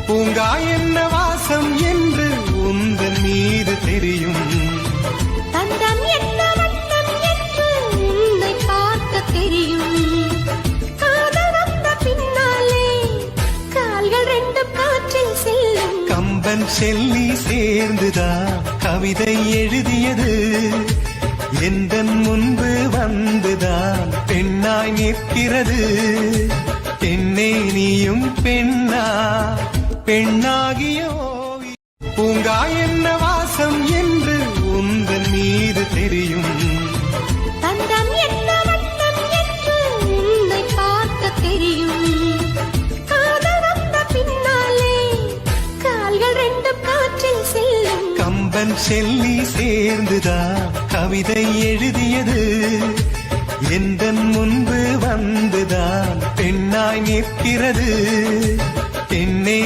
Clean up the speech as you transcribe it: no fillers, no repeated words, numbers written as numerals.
பூங்கா என்ன வாசம் என்று உந்தன் மீது தெரியும். தந்தம் என்ன வண்ணம் என்று உன்னை பார்க்க தெரியும். காதல் வந்த பின்னாலே கால்கள் ரெண்டும் காற்றில் செல்லும். கம்பன் செல்லி சேர்ந்துதான் கவிதை எழுதியது. எந்தன் முன்பு வந்துதான் பெண்ணாய் நிற்கிறது. பெண்ணே நீயும் பெண்ணா, பெண்ணாகிய ஓவியம். பூங்கா என்ன வாசம் என்று உந்தன் மீது தெரியும். தந்தம் என்ன வண்ணம் என்று உன்னை பார்க்க தெரியும். காதல் வந்த பின்னாலே கால்கள் ரெண்டும் காற்றில் செல்லும். கம்பன் செல்லி சேர்ந்துதான் கவிதை எழுதியது. எந்தன் முன்பு வந்துதான் பெண்ணாய் நிற்கிறது. பெண்ணே